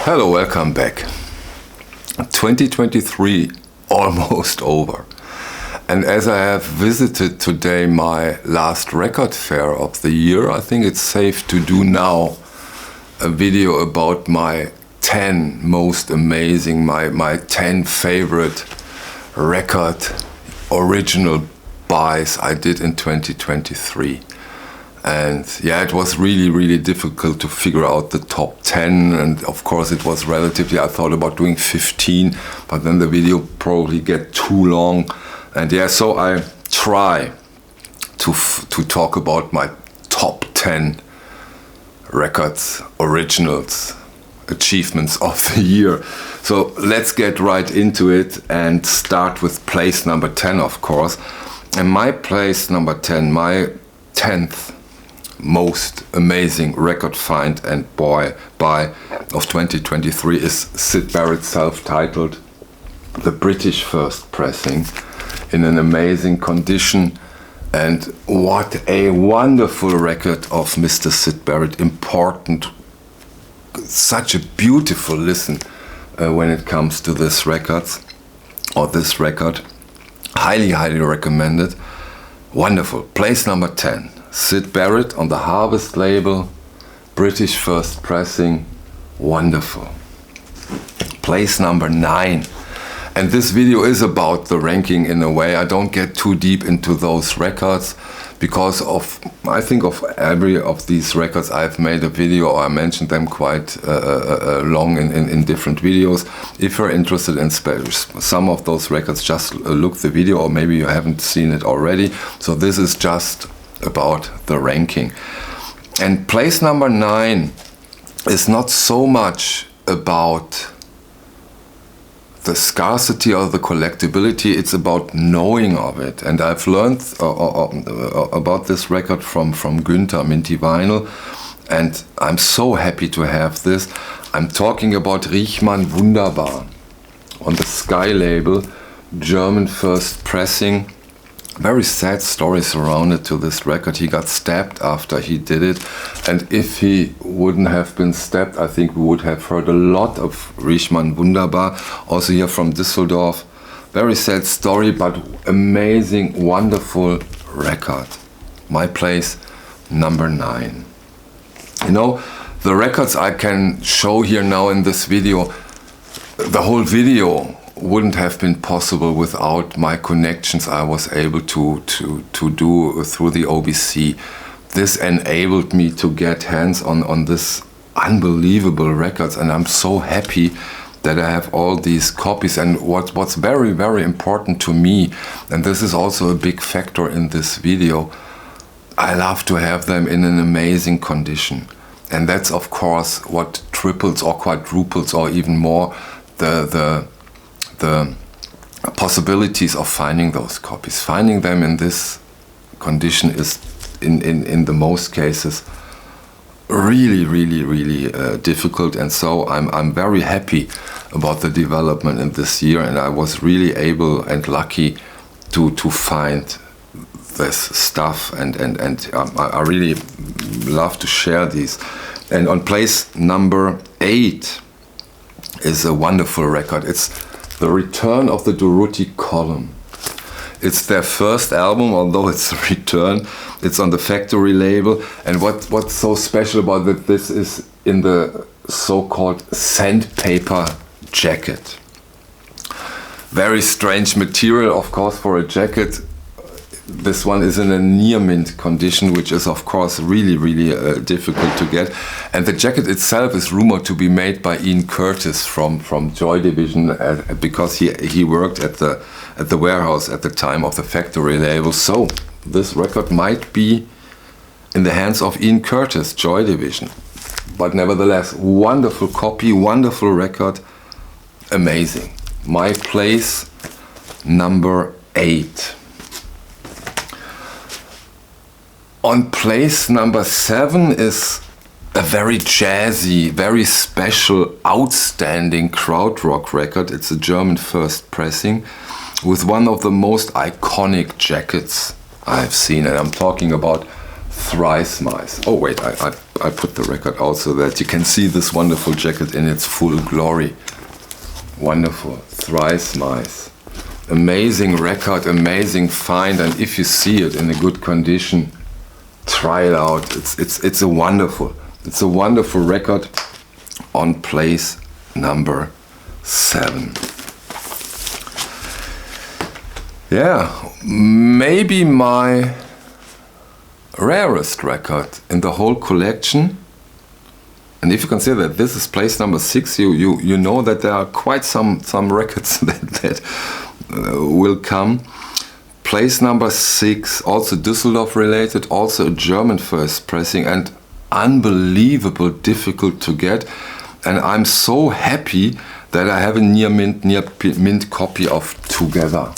Hello, welcome back. 2023 almost over. And as I have visited today my last record fair of the year, I think it's safe to do now a video about my 10 most amazing, my 10 favorite record original buys I did in 2023. And yeah, it was really difficult to figure out the top 10, and of course it was relatively, I thought about doing 15, but then the video probably get too long. And yeah, so I try to talk about my top 10 records, originals, achievements of the year. So let's get right into it and start with place number 10, of course. And my place number 10, my 10th most amazing record find and buy of 2023 is Syd Barrett's self-titled The British First Pressing in an amazing condition. And what a wonderful record of Mr. Syd Barrett, important, such a beautiful listen when it comes to this record. Highly recommended. Wonderful. Place number 10. Syd Barrett on the Harvest label, British First Pressing, wonderful. Place number 9. And this video is about the ranking in a way. I don't get too deep into those records because I think of every of these records I've made a video, or I mentioned them quite long in different videos. If you're interested in some of those records, just look the video, or maybe you haven't seen it already. So this is just about the ranking. And place number 9 is not so much about the scarcity or the collectability, it's about knowing of it. And I've learned about this record from Günther, Minty Vinyl, and I'm so happy to have this. I'm talking about Riechmann Wunderbar on the Sky label, German First Pressing. Very sad story surrounded to this record. He got stabbed after he did it, and if he wouldn't have been stabbed, I think we would have heard a lot of Riechmann Wunderbar, also here from Düsseldorf. Very sad story, but amazing, wonderful record. My place, number 9. You know, the records I can show here now in this video, the whole video wouldn't have been possible without my connections I was able to do through the OBC. This enabled me to get hands on this unbelievable records, and I'm so happy that I have all these copies. And what's very important to me, and this is also a big factor in this video, I love to have them in an amazing condition. And that's of course what triples or quadruples or even more the possibilities of finding those copies. Finding them in this condition is in the most cases really difficult, and so I'm very happy about the development in this year, and I was really able and lucky to find this stuff, and I really love to share these. And on place number 8 is a wonderful record. It's The Return of the Durruti Column. It's their first album, although it's a return. It's on the Factory label. And what's so special about it, this is in the so-called sandpaper jacket. Very strange material, of course, for a jacket. This one is in a near mint condition, which is of course really difficult to get. And the jacket itself is rumored to be made by Ian Curtis from Joy Division, because he worked at the warehouse at the time of the Factory label. So this record might be in the hands of Ian Curtis, Joy Division. But nevertheless, wonderful copy, wonderful record, amazing. My place, number 8. On place number 7 is a very jazzy, very special, outstanding krautrock record. It's a German first pressing with one of the most iconic jackets I've seen, and I'm talking about Thrice Mice. Oh wait, I put the record out so that you can see this wonderful jacket in its full glory. Wonderful. Thrice Mice. Amazing record, amazing find, and if you see it in a good condition, try it out. It's a wonderful record on place number 7. Yeah, maybe my rarest record in the whole collection. And if you consider that this is place number 6, you know that there are quite some records that will come. Place number 6, also Düsseldorf related, also a German first pressing, and unbelievable difficult to get. And I'm so happy that I have a near mint copy of Together.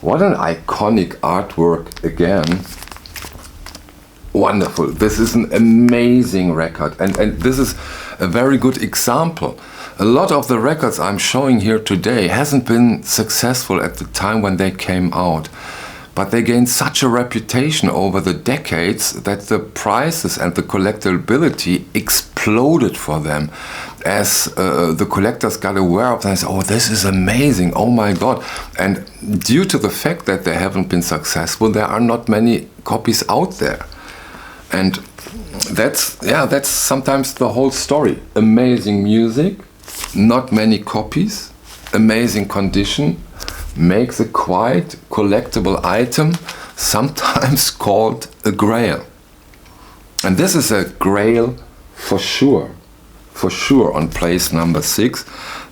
What an iconic artwork again. Wonderful. This is an amazing record, and this is a very good example. A lot of the records I'm showing here today hasn't been successful at the time when they came out, but they gained such a reputation over the decades that the prices and the collectability exploded for them as the collectors got aware of them and said, oh, this is amazing, oh my god. And due to the fact that they haven't been successful, there are not many copies out there. And that's sometimes the whole story. Amazing music, not many copies, amazing condition, makes a quite collectible item, sometimes called a grail. And this is a grail for sure on place number 6,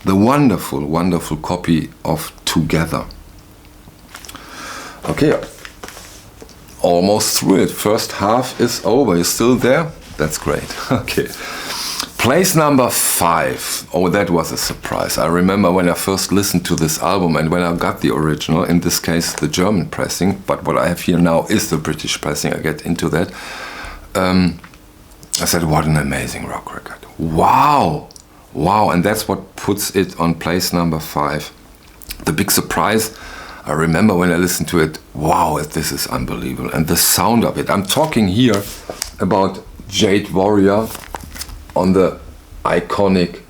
the wonderful copy of Together. Okay. Almost through it. First half is over. You're still there? That's great. Okay. Place number 5. Oh, that was a surprise. I remember when I first listened to this album and when I got the original, in this case the German pressing, but what I have here now is the British pressing. I get into that. I said, what an amazing rock record. Wow. And that's what puts it on place number 5. The big surprise, I remember when I listened to it, wow, this is unbelievable. And the sound of it. I'm talking here about Jade Warrior on the iconic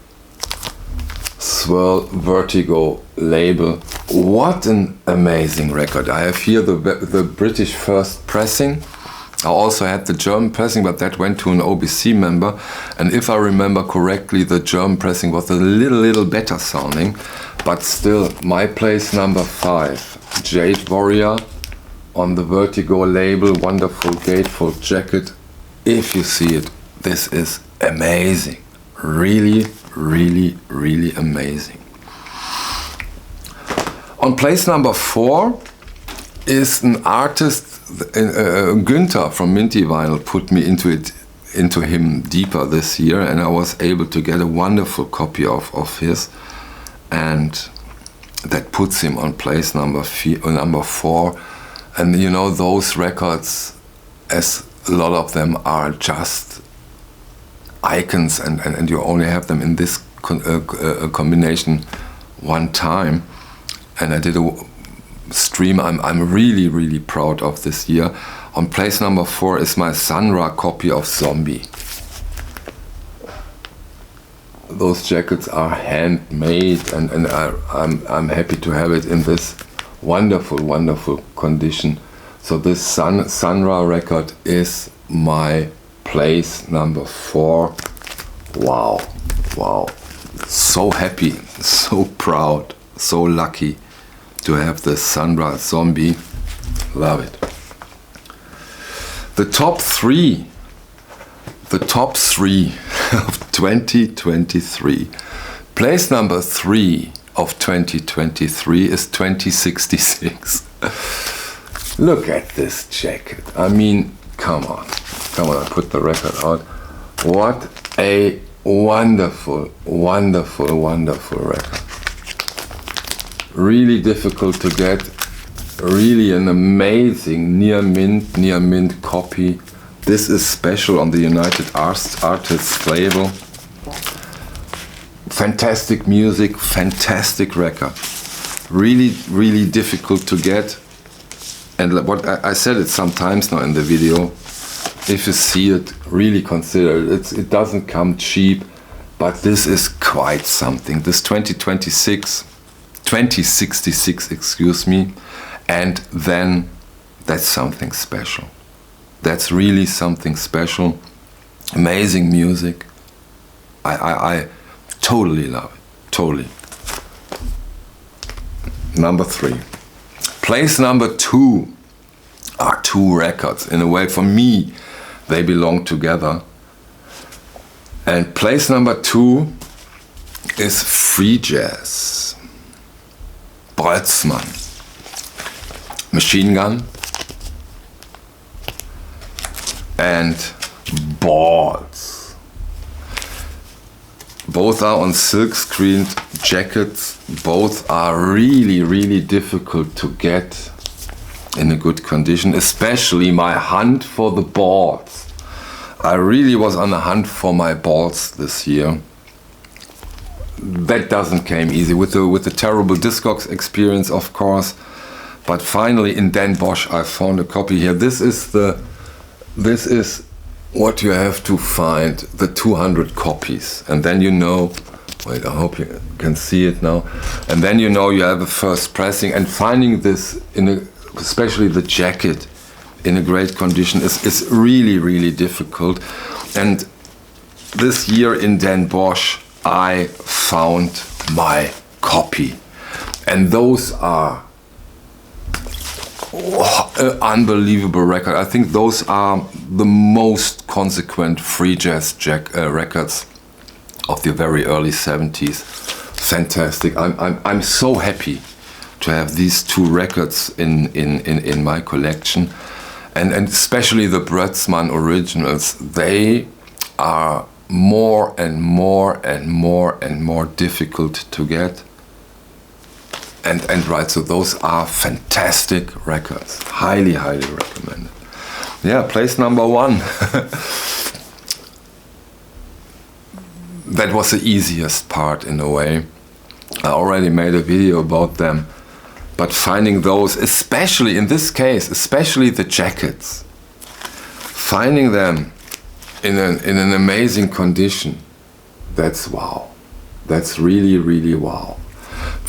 Swirl Vertigo label. What an amazing record. I have here the British first pressing. I also had the German pressing, but that went to an OBC member. And if I remember correctly, the German pressing was a little better sounding. But still, my place number 5, Jade Warrior on the Vertigo label, wonderful gatefold jacket. If you see it, this is amazing. Really amazing. On place number 4 is an artist, Günther from Minty Vinyl put me into him deeper this year, and I was able to get a wonderful copy of his. And that puts him on place number 4. And you know, those records, as a lot of them are just icons, and you only have them in this combination one time. And I did a stream I'm really proud of this year. On place number 4 is my Sunra copy of Zombie. Those jackets are handmade, and I'm happy to have it in this wonderful condition. So this Sunra record is my place number 4. Wow. So happy, so proud, so lucky to have the Sunra Zombie. Love it. The top three of 2023. Place number 3 of 2023 is 2066. Look at this jacket. I mean, come on, I put the record out. What a wonderful record. Really difficult to get. Really an amazing near mint copy. This is special on the United Artists label. Fantastic music, fantastic record. Really difficult to get. And what I said it sometimes now in the video, if you see it, really consider it. It doesn't come cheap, but this is quite something. This 2066, excuse me, and then that's something special. That's really something special. Amazing music. I totally love it. Totally. Number 3. Place number 2 are 2 records. In a way, for me, they belong together. And place number 2 is free jazz. Bman, Machine Gun, and Balls. Both are on silk-screened jackets. Both are really, really difficult to get in a good condition, especially my hunt for the Balls. I really was on a hunt for my Balls this year. That doesn't came easy with the terrible Discogs experience, of course. But finally in Den Bosch I found a copy here. This is what you have to find, the 200 copies. And then you know, wait, I hope you can see it now. And then you know you have a first pressing, and finding this especially the jacket in a great condition is really, really difficult. And this year in Den Bosch I found my copy, and those are an unbelievable record. I think those are the most consequent free jazz records of the very early 70s. Fantastic. I'm so happy to have these 2 records in my collection, and especially the Bman originals. They are more and more difficult to get. And right, so those are fantastic records. Highly recommended. Yeah, place number 1. That was the easiest part in a way. I already made a video about them. But finding those, especially in this case, especially the jackets, finding them in an amazing condition, that's wow. That's really, really wow.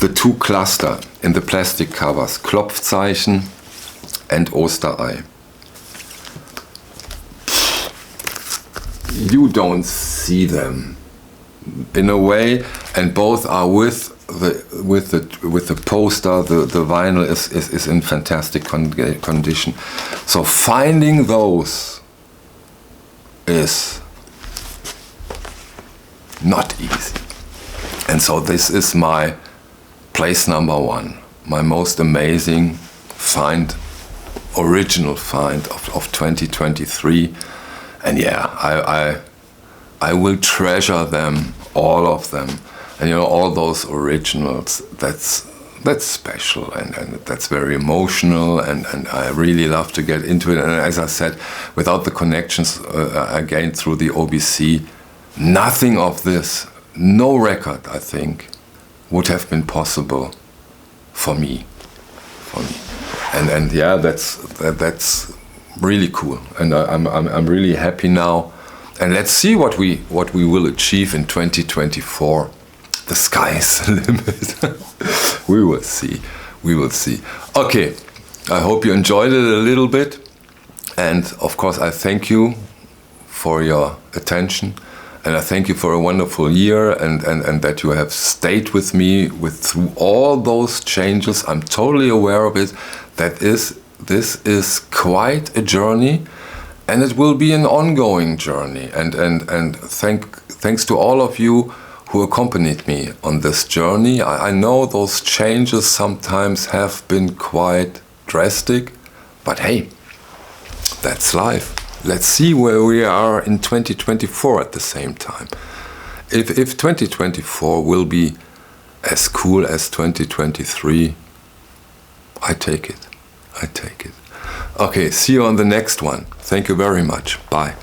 The 2 cluster in the plastic covers, Klopfzeichen and Osterei. You don't see them in a way, and both are with the poster. The vinyl is in fantastic condition. So finding those is not easy. And so this is my place number 1, my most amazing find, original find of 2023. And yeah, I will treasure them, all of them. And you know, all those originals, that's special, and that's very emotional, and I really love to get into it. And as I said, without the connections I gained through the OBC, nothing of this, no record, I think, would have been possible for me. And yeah, that's really cool, and I'm really happy now. And let's see what we will achieve in 2024. The sky is the limit. We will see. Okay, I hope you enjoyed it a little bit, and of course I thank you for your attention, and I thank you for a wonderful year, and that you have stayed with me through all those changes. I'm totally aware of it. This is quite a journey, and it will be an ongoing journey. And thanks to all of you who accompanied me on this journey. I know those changes sometimes have been quite drastic, but hey, that's life. Let's see where we are in 2024 at the same time. If 2024 will be as cool as 2023, I take it. Okay, see you on the next one. Thank you very much. Bye.